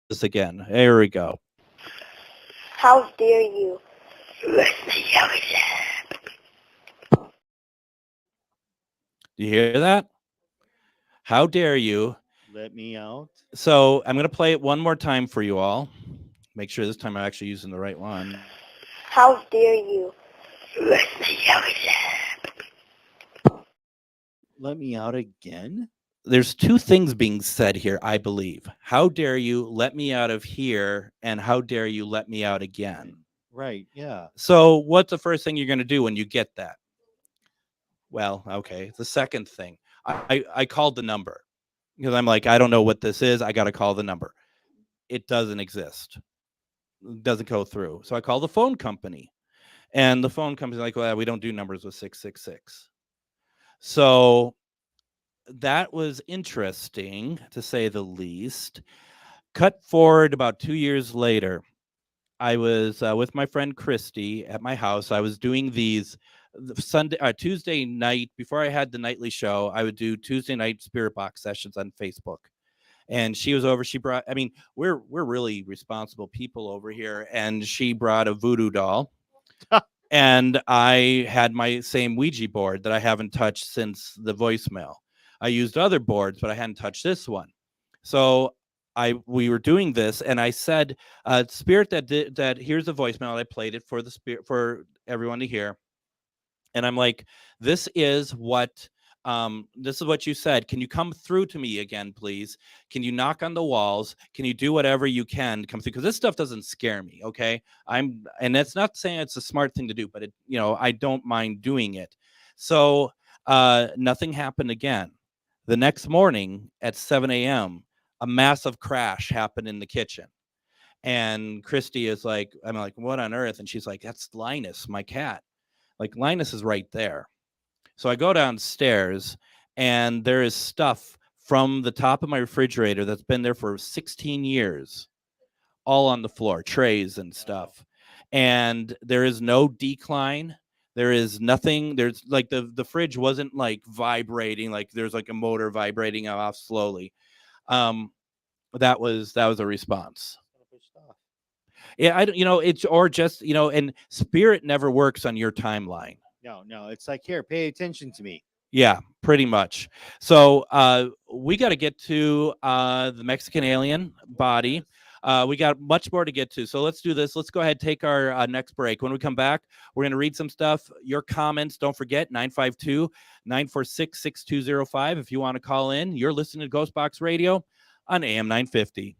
This again. There we go. How dare you? Do you hear that? How dare you? Let me out. So I'm going to play it one more time for you all. Make sure this time I'm actually using the right one. How dare you? Let me out again? There's two things being said here, I believe. How dare you let me out of here, and how dare you let me out again? Right, yeah. So what's the first thing you're going to do when you get that? Well, okay. The second thing, I called the number because I'm like, I don't know what this is. I got to call the number. It doesn't exist. It doesn't go through. So I call the phone company, and the phone company's like, well, we don't do numbers with 666. So that was interesting, to say the least. Cut forward about 2 years later, I was with my friend Christy at my house. I was doing these Tuesday night, before I had the nightly show, I would do Tuesday night spirit box sessions on Facebook. And she was over. She brought, I mean, we're really responsible people over here. And she brought a voodoo doll. And I had my same Ouija board that I haven't touched since the voicemail. I used other boards, but I hadn't touched this one. So we were doing this, and I said, "Spirit, that here's a voicemail." I played it for the spirit, for everyone to hear, and I'm like, "This is what you said. Can you come through to me again, please? Can you knock on the walls? Can you do whatever you can to come through? Because this stuff doesn't scare me, okay? And that's not saying it's a smart thing to do, but I don't mind doing it." So nothing happened again. The next morning at 7 a.m., a massive crash happened in the kitchen. And Christy is like, I'm like, what on earth? And she's like, that's Linus, my cat. Like, Linus is right there. So I go downstairs, and there is stuff from the top of my refrigerator that's been there for 16 years, all on the floor, trays and stuff. And there is no decline. There is nothing. There's like the fridge wasn't like vibrating, like there's like a motor vibrating off slowly. That was a response. Yeah, I don't, it's, or just, and spirit never works on your timeline. No, it's like, here, pay attention to me. Yeah, pretty much. So we got to get to the Mexican alien body. We got much more to get to. So let's do this. Let's go ahead and take our next break. When we come back, we're going to read some stuff. Your comments, don't forget, 952-946-6205. If you want to call in, you're listening to GhostBox Radio on AM 950.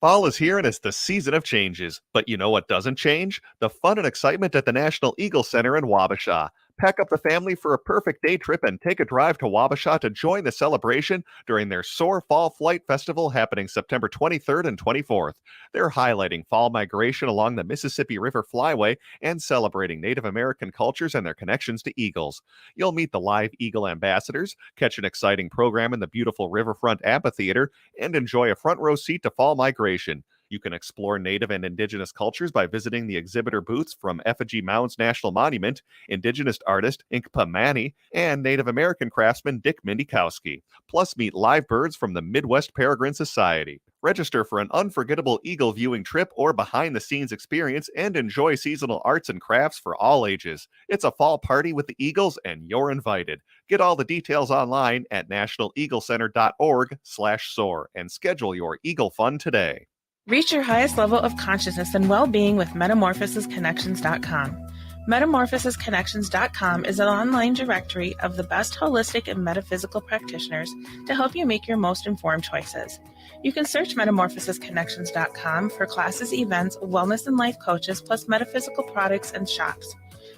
Fall is here and it's the season of changes. But you know what doesn't change? The fun and excitement at the National Eagle Center in Wabasha. Pack up the family for a perfect day trip and take a drive to Wabasha to join the celebration during their Soar Fall Flight Festival happening September 23rd and 24th. They're highlighting fall migration along the Mississippi River Flyway and celebrating Native American cultures and their connections to eagles. You'll meet the live eagle ambassadors, catch an exciting program in the beautiful Riverfront Amphitheater, and enjoy a front row seat to fall migration. You can explore Native and Indigenous cultures by visiting the exhibitor booths from Effigy Mounds National Monument, Indigenous artist Inkpa Manny, and Native American craftsman Dick Mindikowski. Plus, meet live birds from the Midwest Peregrine Society. Register for an unforgettable eagle viewing trip or behind-the-scenes experience and enjoy seasonal arts and crafts for all ages. It's a fall party with the Eagles, and you're invited. Get all the details online at nationaleaglecenter.org/soar and schedule your Eagle Fun today. Reach your highest level of consciousness and well-being with metamorphosisconnections.com. Metamorphosisconnections.com is an online directory of the best holistic and metaphysical practitioners to help you make your most informed choices. You can search metamorphosisconnections.com for classes, events, wellness and life coaches, plus metaphysical products and shops.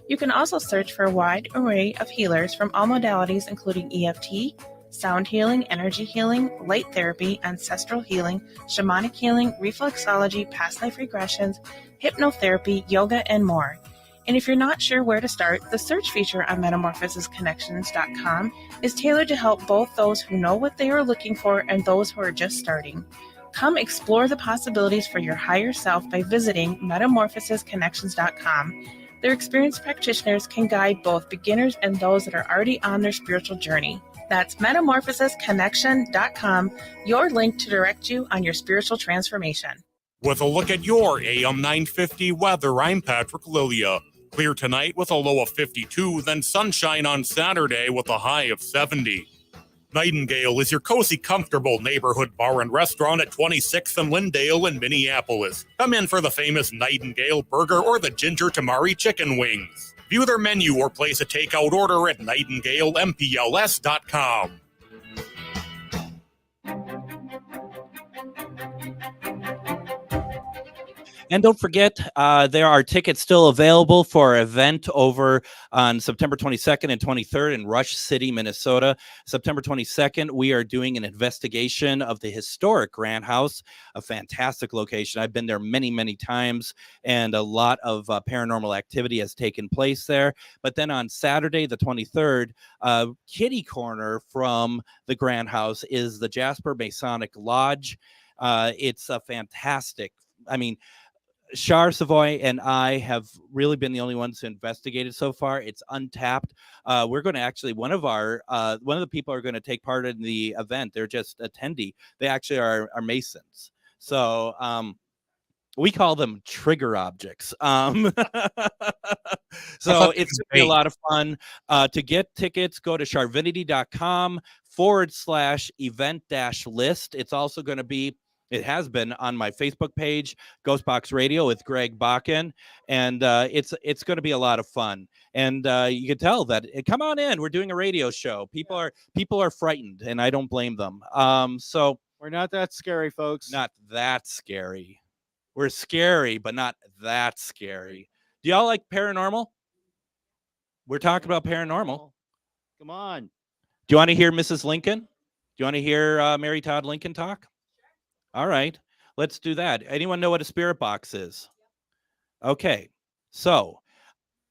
You can also search for a wide array of healers from all modalities, including EFT, sound healing, energy healing, light therapy, ancestral healing, shamanic healing, reflexology, past life regressions, hypnotherapy, yoga, and more. And if you're not sure where to start, the search feature on metamorphosisconnections.com is tailored to help both those who know what they are looking for and those who are just starting. Come explore the possibilities for your higher self by visiting metamorphosisconnections.com. Their experienced practitioners can guide both beginners and those that are already on their spiritual journey. That's metamorphosisconnection.com, your link to direct you on your spiritual transformation. With a look at your AM 950 weather, I'm Patrick Lilia. Clear tonight with a low of 52, then sunshine on Saturday with a high of 70. Nightingale is your cozy, comfortable neighborhood bar and restaurant at 26th and Lyndale in Minneapolis. Come in for the famous Nightingale burger or the ginger tamari chicken wings. View their menu or place a takeout order at nightingalempls.com. And don't forget, there are tickets still available for our event over on September 22nd and 23rd in Rush City, Minnesota. September 22nd, we are doing an investigation of the historic Grant House, a fantastic location. I've been there many, many times, and a lot of paranormal activity has taken place there. But then on Saturday, the 23rd, kitty corner from the Grant House is the Jasper Masonic Lodge. It's a fantastic, Char Savoy and I have really been the only ones who investigated so far. It's untapped. We're going to actually, one of the people are going to take part in the event. They're just attendee. They actually are Masons. So we call them trigger objects. So it's going to be a lot of fun. To get tickets, go to charvinity.com/event-list. It's also going to be, it has been on my Facebook page, GhostBox Radio with Greg Bakun, and it's going to be a lot of fun. And you can tell that come on in. We're doing a radio show. People are frightened, and I don't blame them. So we're not that scary, folks. Not that scary. We're scary, but not that scary. Do y'all like paranormal? We're talking about paranormal. Come on. Do you want to hear Mrs. Lincoln? Do you want to hear Mary Todd Lincoln talk? All right, let's do that. Anyone know what a spirit box is? Okay, so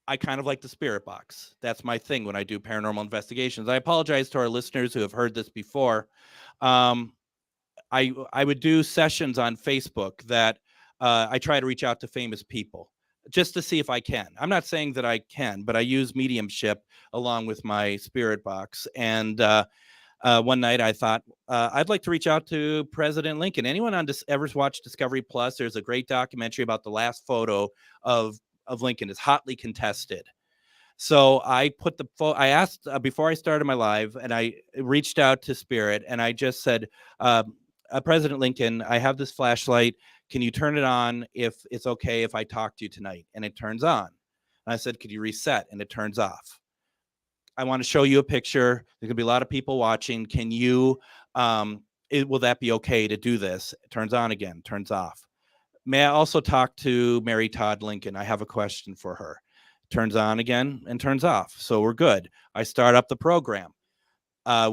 I kind of like the spirit box. That's my thing when I do paranormal investigations. I apologize to our listeners who have heard this before. I would do sessions on Facebook that I try to reach out to famous people just to see if I can. I'm not saying that I can, but I use mediumship along with my spirit box. And one night I thought I'd like to reach out to President Lincoln. Anyone on ever watched Discovery Plus? There's a great documentary about the last photo of Lincoln. It's hotly contested. So I put I asked before I started my live, and I reached out to Spirit, and I just said, President Lincoln, I have this flashlight. Can you turn it on if it's okay if I talk to you tonight? And it turns on. And I said, could you reset? And it turns off. I want to show you a picture. There's going to be a lot of people watching. Can you, will that be okay to do this? It turns on again, turns off. May I also talk to Mary Todd Lincoln? I have a question for her. Turns on again and turns off. So we're good. I start up the program. I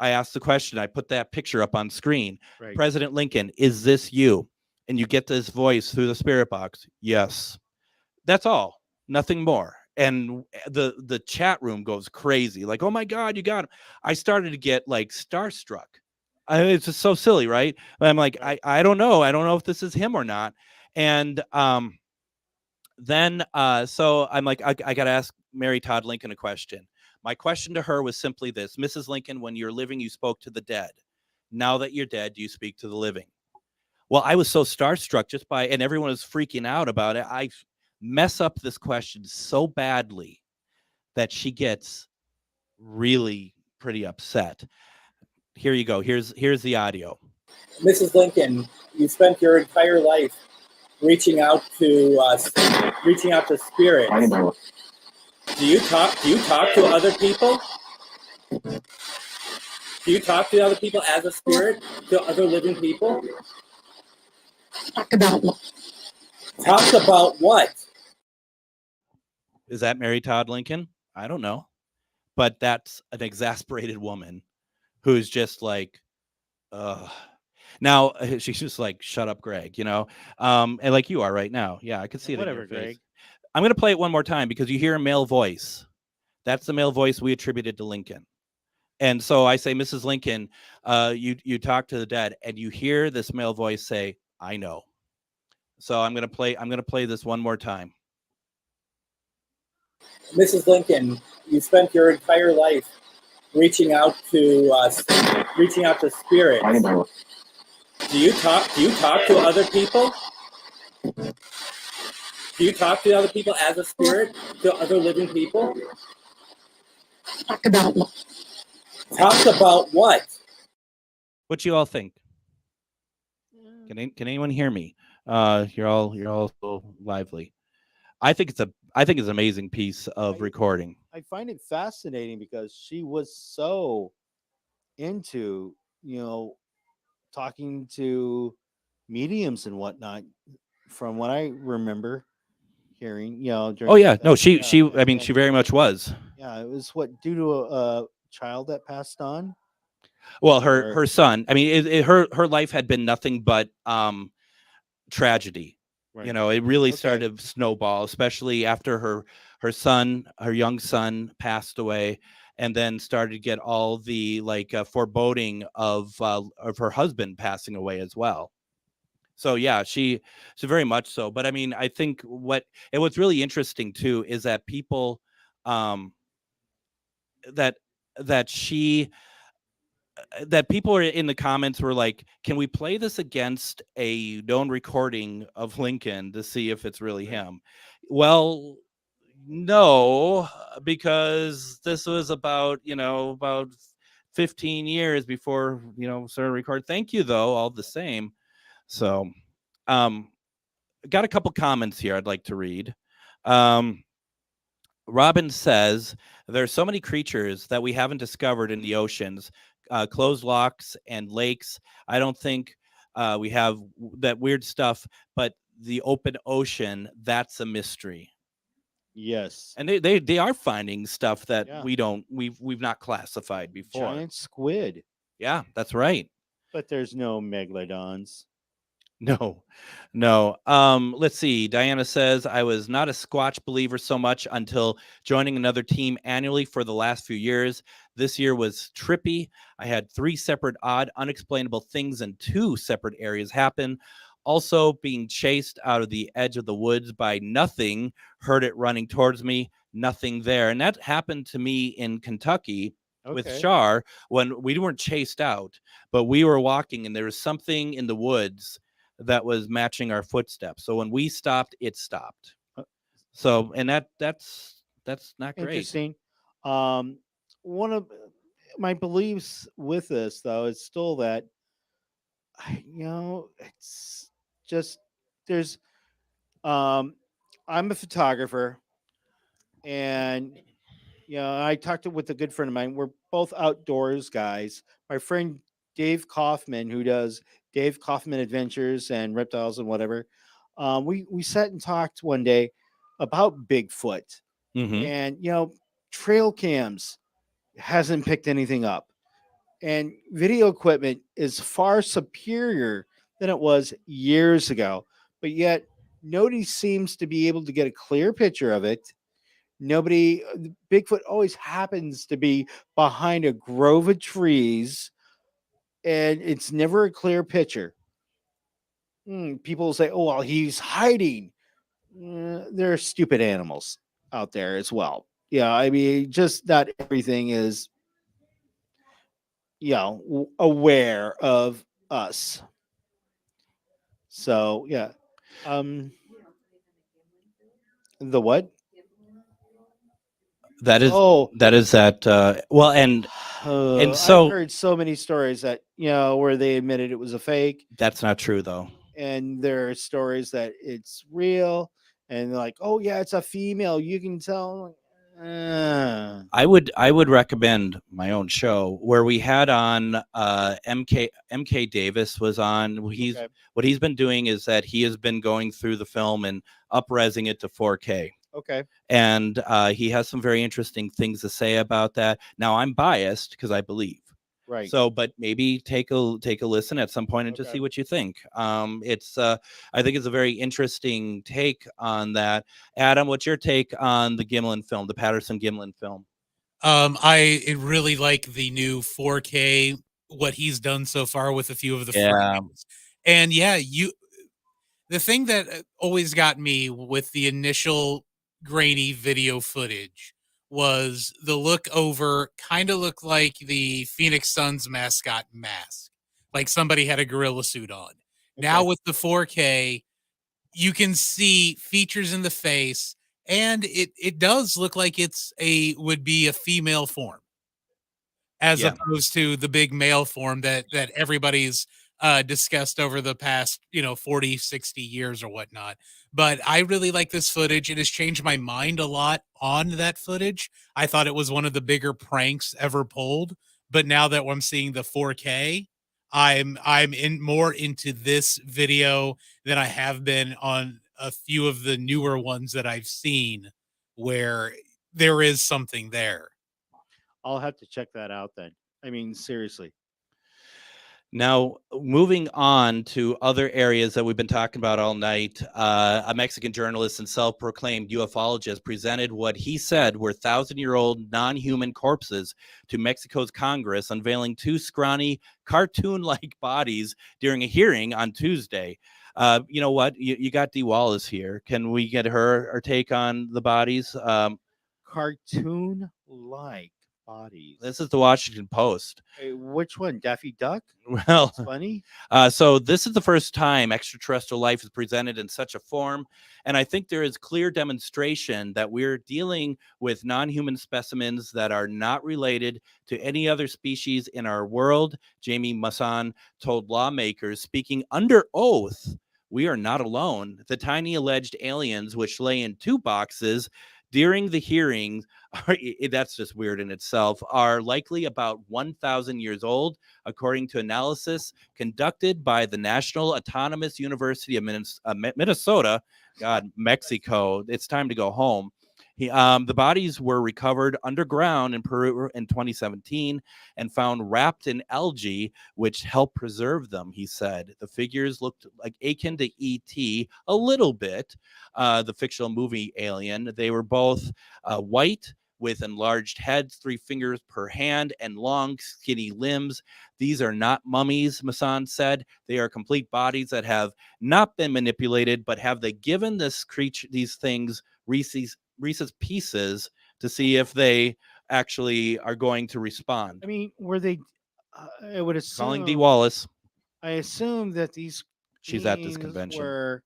asked the question. I put that picture up on screen. Right. President Lincoln, is this you? And you get this voice through the spirit box. Yes. That's all. Nothing more. And the chat room goes crazy. Like, oh my God, you got him. I started to get like starstruck. It's just so silly, right? But I'm like, I don't know. I don't know if this is him or not. And then so I'm like, I got to ask Mary Todd Lincoln a question. My question to her was simply this: Mrs. Lincoln, when you're living, you spoke to the dead. Now that you're dead, do you speak to the living? Well, I was so starstruck just by, and everyone was freaking out about it. I mess up this question so badly that she gets really pretty upset. Here you go. Here's the audio. Mrs. Lincoln, you spent your entire life reaching out to spirits. Do you talk to other people? Do you talk to other people as a spirit, to other living people? Talk about what? Talk about what? Is that Mary Todd Lincoln? I don't know. But that's an exasperated woman who's just like, now she's just like, shut up, Greg, and like you are right now. Yeah, I can see it. Whatever, in your face. Greg. I'm going to play it one more time because you hear a male voice. That's the male voice we attributed to Lincoln. And so I say, Mrs. Lincoln, you talk to the dead, and you hear this male voice say, I know. So I'm going to play this one more time. Mrs. Lincoln, you spent your entire life reaching out to spirits. Do you talk to other people? Do you talk to other people as a spirit, to other living people? Talk about what? Talk about what? What you all think? Can anyone hear me? You're all so lively. I think it's an amazing piece of recording. I find it fascinating because she was so into, talking to mediums and whatnot, from what I remember hearing, during Oh yeah, no, she I mean and she very much was. yeah, it was due to a child that passed on. Well, Or- her son. I mean, her life had been nothing but tragedy. Right. It really Okay. started to snowball, especially after her young son passed away, and then started to get all the foreboding of her husband passing away as well. So yeah, she very much so. But I mean, I think what's really interesting too is that people that people are in the comments were like, can we play this against a known recording of Lincoln to see if it's really him? Well, no, because this was about 15 years before started record. Thank you though, all the same. So got a couple comments here I'd like to read. Robin says, there's so many creatures that we haven't discovered in the oceans, closed locks and lakes. I don't think we have that weird stuff, but the open ocean, that's a mystery. Yes. And they are finding stuff that Yeah. we've not classified before. Giant squid. Yeah, that's right. But there's no megalodons. No. Let's see. Diana says, I was not a Squatch believer so much until joining another team annually for the last few years. This year was trippy. I had 3 separate odd, unexplainable things in 2 separate areas happen. Also being chased out of the edge of the woods by nothing, heard it running towards me, nothing there. And that happened to me in Kentucky with Okay. Shar when we weren't chased out, but we were walking and there was something in the woods that was matching our footsteps. So when we stopped, it stopped. So, and that's not great. Interesting. One of my beliefs with this, though, is still that, it's just there's. I'm a photographer, and I talked with a good friend of mine. We're both outdoors guys. My friend Dave Kaufman, who does Dave Kaufman Adventures and Reptiles and whatever. We sat and talked one day about Bigfoot, and trail cams hasn't picked anything up, and video equipment is far superior than it was years ago, but yet nobody seems to be able to get a clear picture of it. Bigfoot always happens to be behind a grove of trees, and it's never a clear picture. People say, oh, well, he's hiding. There are stupid animals out there as well. Yeah, I mean, just not everything is, aware of us. So, yeah. The what? That is well, and so I've heard so many stories that where they admitted it was a fake. That's not true though. And there are stories that it's real, and they're like, oh yeah, it's a female, you can tell. I would recommend my own show where we had on MK Davis was on. What he's been doing is that he has been going through the film and up-resing it to 4K. Okay. And he has some very interesting things to say about that. Now I'm biased because I believe. Right. So, but maybe take a listen at some point and just see what you think. It's I think it's a very interesting take on that. Adam, what's your take on the Gimlin film, the Patterson Gimlin film? I really like the new 4K, what he's done so far with a few of the frames. And the thing that always got me with the initial grainy video footage was the look over kind of looked like the Phoenix Suns mascot mask, like somebody had a gorilla suit on. Now with the 4K, you can see features in the face, and it does look like would be a female form, as opposed to the big male form that everybody's discussed over the past 40, 60 years or whatnot. But I really like this footage. It has changed my mind a lot on that footage. I thought it was one of the bigger pranks ever pulled, but now that I'm seeing the 4K, I'm more into this video than I have been on a few of the newer ones that I've seen, where there is something there. I'll have to check that out then. I mean, seriously. Now, moving on to other areas that we've been talking about all night, a Mexican journalist and self-proclaimed ufologist presented what he said were 1,000-year-old non-human corpses to Mexico's Congress, unveiling two scrawny, cartoon-like bodies during a hearing on Tuesday. You know what? You got Dee Wallace here. Can we get her take on the bodies? Cartoon-like bodies. This is the Washington Post. Which one? Daffy Duck? Well, it's funny. So this is the first time extraterrestrial life is presented in such a form, and I think there is clear demonstration that we're dealing with non-human specimens that are not related to any other species in our world. Jamie Masson told lawmakers, speaking under oath, "We are not alone. The tiny alleged aliens, which lay in two boxes during the hearings," that's just weird in itself, "are likely about 1,000 years old, according to analysis conducted by the National Autonomous University of Minnesota." God, Mexico, it's time to go home. The bodies were recovered underground in Peru in 2017 and found wrapped in algae, which helped preserve them, he said. The figures looked like akin to E.T. a little bit, the fictional movie Alien. They were both white, with enlarged heads, 3 fingers per hand, and long, skinny limbs. These are not mummies, Masson said. They are complete bodies that have not been manipulated, but have they given these things Reese's Pieces to see if they actually are going to respond. I mean, were they? I would assume. Calling Dee Wallace. I assume that these. She's at this convention. Were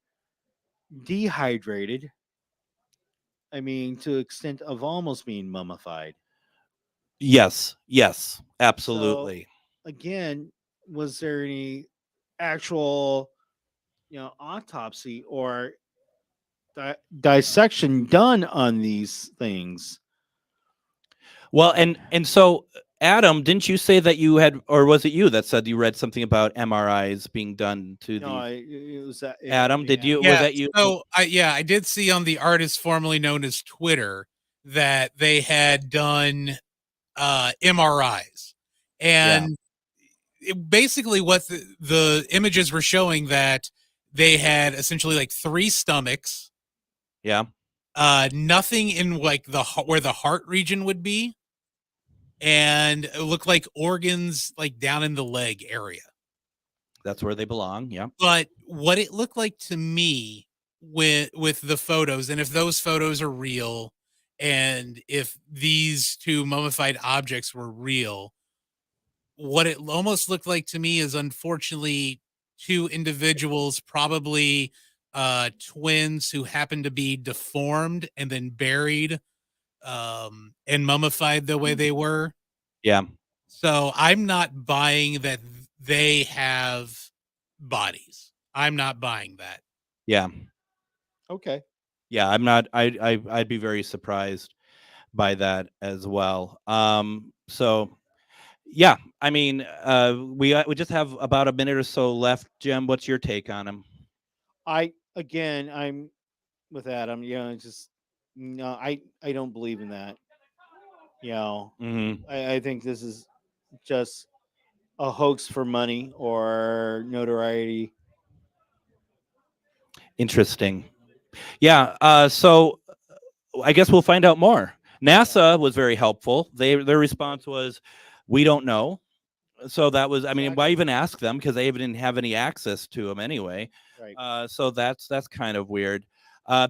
dehydrated. I mean, to the extent of almost being mummified. Yes, absolutely. So, again, was there any actual, autopsy or dissection done on these things? Well, and so Adam, didn't you say that you had, or was it you that said you read something about MRIs being done to it was that. Adam, did you? Yeah, was that you? So I did see on the artist formerly known as Twitter that they had done MRIs, and basically what the images were showing that they had essentially like 3 stomachs. Yeah. Nothing in like where the heart region would be, and it looked like organs like down in the leg area. That's where they belong. Yeah. But what it looked like to me with the photos, and if those photos are real, and if these 2 mummified objects were real, what it almost looked like to me is unfortunately 2 individuals, probably twins, who happened to be deformed and then buried and mummified the way they were. Yeah. So I'm not buying that they have bodies. I'm not buying that. Yeah. Okay. Yeah, I'm not. I'd be very surprised by that as well. So yeah, I mean, we just have about a minute or so left. Jim, what's your take on him? I'm with Adam. I don't believe in that. I think this is just a hoax for money or notoriety. Interesting. Yeah. So I guess we'll find out more. NASA was very helpful. Their response was, "We don't know." So that was, I mean, why even ask them, because they didn't have any access to them anyway. Right. So that's kind of weird.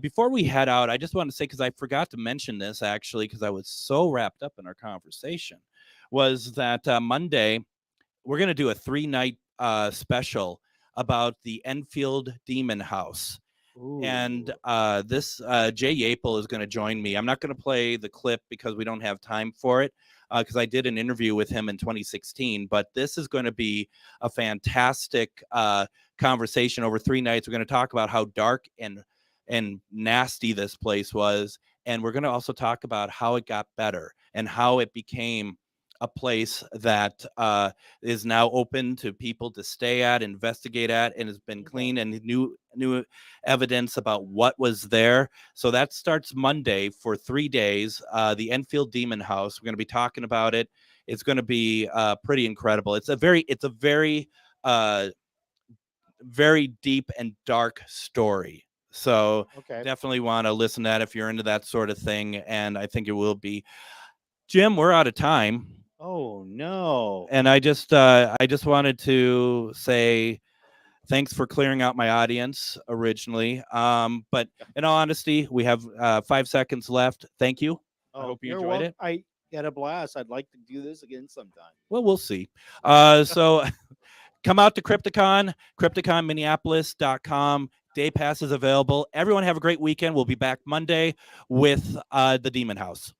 Before we head out, I just want to say, because I forgot to mention this actually, because I was so wrapped up in our conversation, was that Monday we're going to do a 3-night special about the Enfield Demon House. Ooh. And this Jay Yapel is going to join me. I'm not going to play the clip because we don't have time for it, because I did an interview with him in 2016. But this is going to be a fantastic conversation over 3 nights. We're going to talk about how dark and nasty this place was, and we're going to also talk about how it got better and how it became a place that is now open to people to stay at, investigate at, and has been clean, and new evidence about what was there. So that starts Monday for 3 days. The Enfield Demon House. We're going to be talking about it. It's going to be pretty incredible. It's a very very deep and dark story. So definitely want to listen to that if you're into that sort of thing. And I think it will be. Jim, we're out of time. Oh no. And I just wanted to say thanks for clearing out my audience originally. But in all honesty, we have 5 seconds left. Thank you. I hope you enjoyed it. I had a blast. I'd like to do this again sometime. Well, we'll see. So come out to Crypticon, CrypticonMinneapolis.com. Day pass is available. Everyone have a great weekend. We'll be back Monday with the Demon House.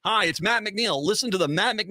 Hi, it's Matt McNeil. Listen to the Matt McNeil